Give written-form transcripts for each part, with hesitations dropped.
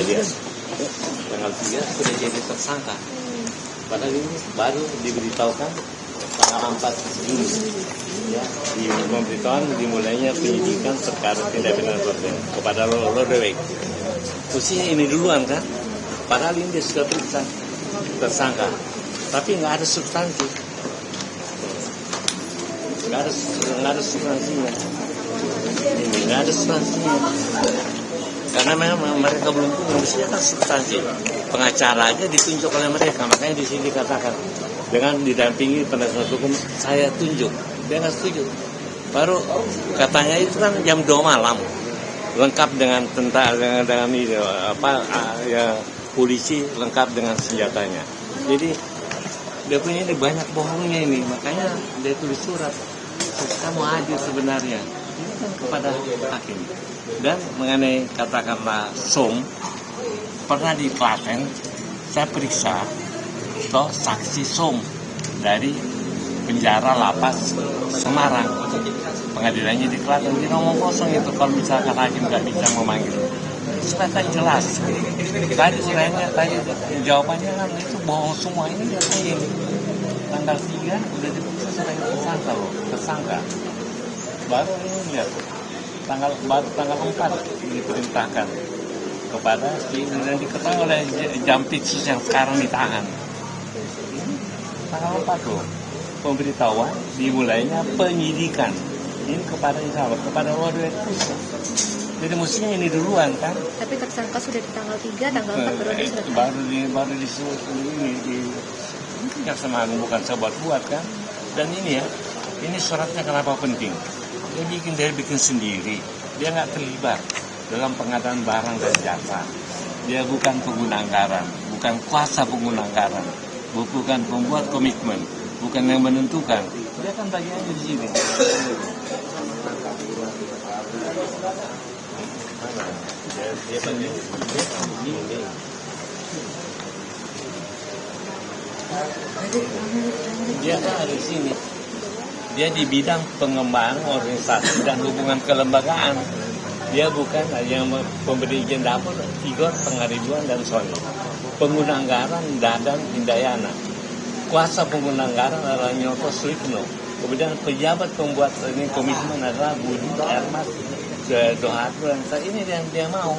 lihat. Tanggal 3 sudah jadi tersangka. Padahal ini baru diberitahukan tanggal 4 Juni. Ya, di pemberitahuan dimulainya penyidikan perkara tindak pidana korupsi kepada Lodewijk. Posisinya ini duluan kan? Padahal ini dia sudah periksa tersangka, tapi nggak ada substansi, nggak ada substansinya. Ini nggak ada substansinya. Karena memang mereka belum punya, mestinya kan substansi. Pengacara aja ditunjuk oleh mereka, makanya di sini dikatakan dengan didampingi penasihat hukum saya tunjuk, dia nggak setuju. Baru katanya itu kan jam 2 malam, lengkap dengan tentara dengan ini ya, polisi lengkap dengan senjatanya. Jadi dia punya ini banyak bohongnya ini, makanya dia tulis surat. Saya mau hadir sebenarnya ini kan kepada hakim. Dan mengenai katakanlah SOM, pernah di Klaten saya periksa saksi SOM dari penjara lapas Semarang, pengadilannya di Klaten, di ngomong kosong itu kalau misalkan hakim nggak bisa memanggil. Supaya kan jelas. Tadi selainnya tadi jawabannya kan itu bohong semua. Ini katanya ini tanggal 3 udah diperiksa sebagai tersangka loh, tersangka. Baru ini lihat tanggal 4 diperintahkan kepada si dan diketahui oleh Jampitsus yang sekarang ditahan. Tanggal 4 loh pemberitahuan dimulainya penyidikan ini kepada kepada Lodewijk. Jadi mestinya ini duluan kan? Tapi tersangka sudah di tanggal 3, tanggal 4 baru disuruh ini kejaksaan Agung, bukan saya buat kan? Dan ini ya, ini suratnya kenapa penting? Dia bikin sendiri. Dia nggak terlibat dalam pengadaan barang dan jasa. Dia bukan pengguna anggaran, bukan kuasa pengguna anggaran, bukan pembuat komitmen, bukan yang menentukan. Dia kan bagiannya di sini. Dia kan ada di sini. Dia di bidang pengembangan organisasi dan hubungan kelembagaan. Dia bukan yang pemberi izin dapur, Tigor, Pengaribuan, dan Sony. Pengguna anggaran Dadan Hindayana. Kuasa pengguna anggaran adalah Nyoto Sulikno. Kemudian pejabat pembuat ini komitmen adalah Budi Ermas Doharto, dan ini yang dia mau.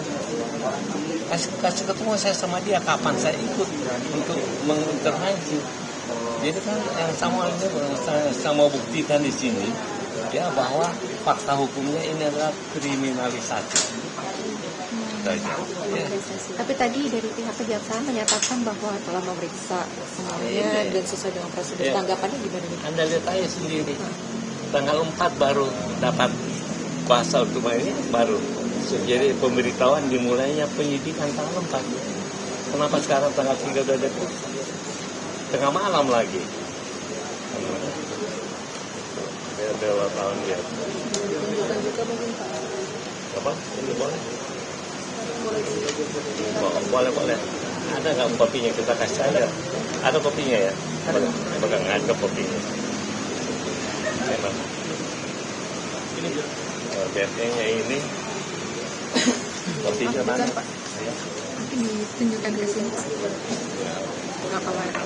Kasih ketemu saya sama dia, kapan saya ikut untuk mengintervensi. Jadi kan yang saya mau buktikan di sini ya bahwa fakta hukumnya ini adalah kriminalisasi. Ya. Tapi tadi dari pihak kejaksaan menyatakan bahwa telah memeriksa semuanya dan sesuai dengan prosedur. Tanggapannya gimana nih? Anda lihat aja sendiri. Tanggal 4 baru dapat kuasa untuk ini baru. Jadi pemberitahuan dimulainya penyidikan tanggal 4. Kenapa sekarang tanggal 3 udah ada tengah malam lagi? Ada wartawan dia. Apa? Ini boleh? Boleh. Ada nggak kopinya, kita kasih aja. Ada kopinya ya? Bukan ada kopinya. Ini BRT-nya ini. Kopinya mana? Nanti ditunjukkan di sini Pak. Berapa warna?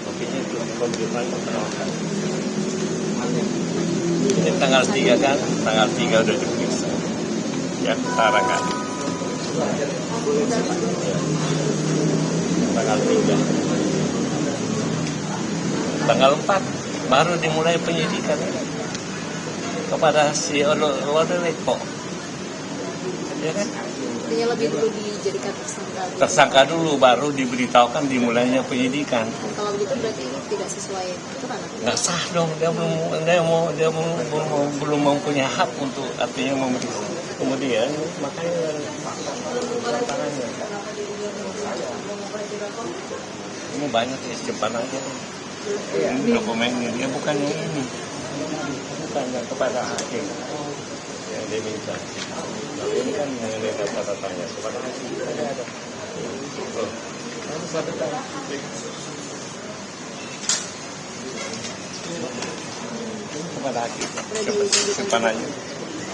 Kopinya itu konfirmasi. Ini tanggal 3 kan? Tanggal 3 udah diperiksa. Ya, setara kan? Tanggal 3. Tanggal 4 baru dimulai penyidikan kepada si Lodewijk kok. Ya kan? Dia lebih dulu dijadikan tersangka. Tersangka dulu, baru diberitahukan dimulainya penyidikan. Kalau begitu berarti tidak sesuai aturan. Nggak sah dong, dia belum mempunyai hak untuk artinya memeriksa. Kemudian makanya tangannya. Ini banyak ya, simpan aja. Ini dokumennya, dia bukan yang ini, bukan yang kepada hakim yang diminta. Tapi ini kan mengenai data-datanya kepada hakim ada. Harus ada data. Kepada hakim, simpan aja.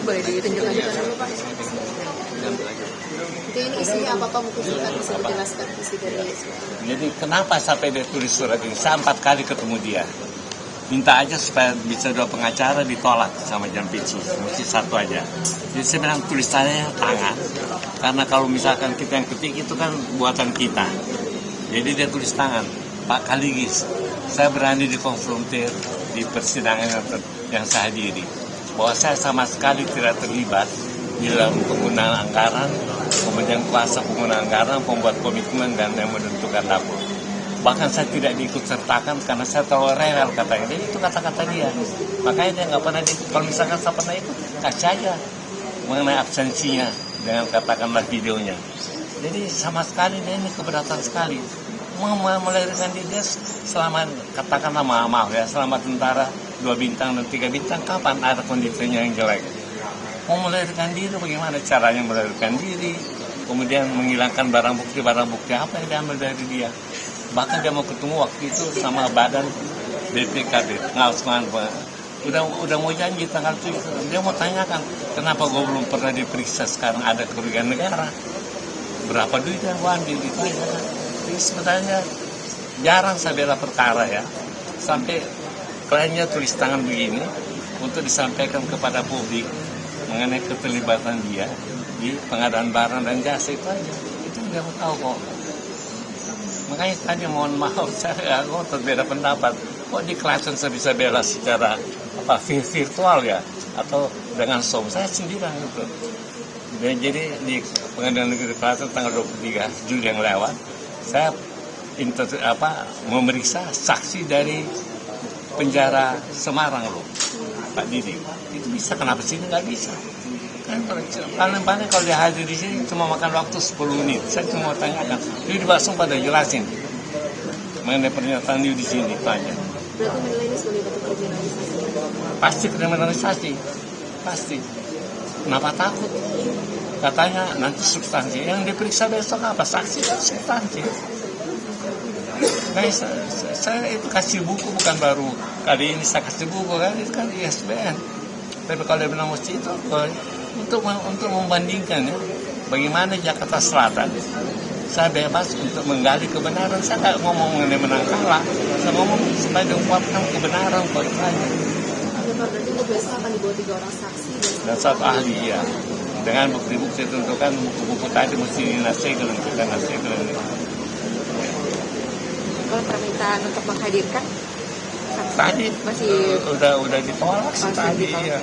Boleh ditunjukkan dulu Pak. Jangan lagi. Itu ini isinya apa Pak, mungkin singkat bisa dijelaskan isi dari. Jadi kenapa sampai dia tulis surat ini? Saya 4 kali ketemu dia. Minta aja supaya bisa 2 pengacara, ditolak sama Jampici, mesti 1 aja. Jadi saya bilang tulisannya tangan, karena kalau misalkan kita yang ketik itu kan buatan kita. Jadi dia tulis tangan, Pak Kaligis, saya berani dikonfrontir di persidangan yang saya hadiri, bahwa saya sama sekali tidak terlibat di dalam penggunaan anggaran, kemudian kuasa penggunaan anggaran, pembuat komitmen dan yang menentukan dapur. Bahkan saya tidak diikut sertakan karena saya terlalu rewel katanya. Jadi itu kata-kata dia. Makanya dia nggak pernah diikut. Kalau misalkan saya pernah ikut, kasih aja mengenai absensinya dengan katakanlah videonya. Jadi sama sekali dia ini keberatan sekali. Melahirkan dia selama katakanlah maaf ya, selama tentara 2 bintang dan 3 bintang, kapan ada kondisinya yang jelek? Mau melahirkan diri, bagaimana caranya melahirkan diri? Kemudian menghilangkan barang bukti apa yang diambil dari dia? Bahkan dia mau ketemu waktu itu sama badan BPKB, udah mau janji tanggal 7. Dia mau tanyakan, kenapa gue belum pernah diperiksa, sekarang ada kerugian negara, berapa duit yang gue ambil, ditanya. Jadi sebenarnya jarang saya bela perkara ya, sampai kliennya tulis tangan begini untuk disampaikan kepada publik mengenai keterlibatan dia di pengadaan barang dan jasa, itu aja. Itu dia mau tahu kok. Makanya tadi mohon maaf, saya berbeda pendapat. Kok di Klaten saya bisa bela secara virtual ya, atau dengan Zoom? Saya sendirian gitu. Dan jadi di Pengadilan Negeri Klaten tanggal 23 Juli yang lewat, saya memeriksa saksi dari penjara Semarang loh, Pak Didi. Itu bisa, kenapa sini nggak bisa? Kan paling-paling kalau dia hadir di sini cuma makan waktu 10 menit. Saya cuma mau tanyakan, dia langsung pada jelasin mengenai pernyataan dia di sini, tanya. Berarti menilai ini sebagai bentuk kriminalisasi? Pasti kriminalisasi, pasti. Kenapa takut? Katanya nanti substansi yang diperiksa besok apa? Saksi dan substansi. Nah, saya itu kasih buku, bukan baru kali ini saya kasih buku kan, itu kan ISBN. Tapi kalau dia bilang mesti itu untuk membandingkan ya, bagaimana Jakarta Selatan, saya bebas untuk menggali kebenaran. Saya nggak ngomong mengenai menang kalah, saya ngomong supaya diungkapkan kebenaran kok, itu aja. Berarti untuk besok akan dibawa 3 orang saksi dan 1 ahli ya, dengan bukti-bukti tentukan. Buku-buku tadi mesti dinasihkan, kita nasihkan. Kalau permintaan untuk menghadirkan tadi masih udah ditolak tadi ya,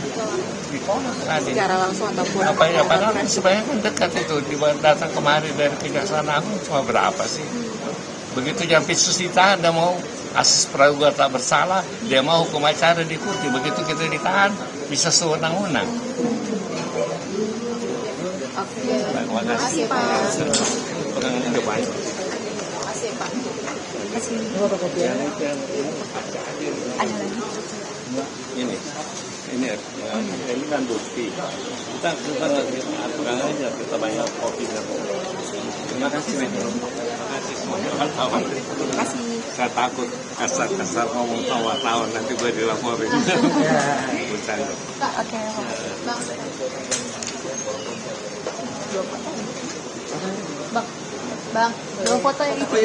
ditolak tadi secara langsung ataupun apa ya, padahal sebenarnya kan dekat itu, datang kemari dari Kejaksaan Agung cuma berapa sih. Begitu Jampisus ditahan, dia mau asas praduga tak bersalah, dia mau hukum acara diikuti. Begitu kita ditahan, bisa sewenang-wenang. Oke. Terima kasih Pak. Terima kasih Pak. Ada lagi? Ini kan bukti. Kita aturan aja, kita banyak kopi dan. Terima kasih semuanya. Terima kasih. Saya takut kasar ngomong ke wartawan, nanti gue dilaporin. Bercanda. Oke. Bang, 2 foto yang itu.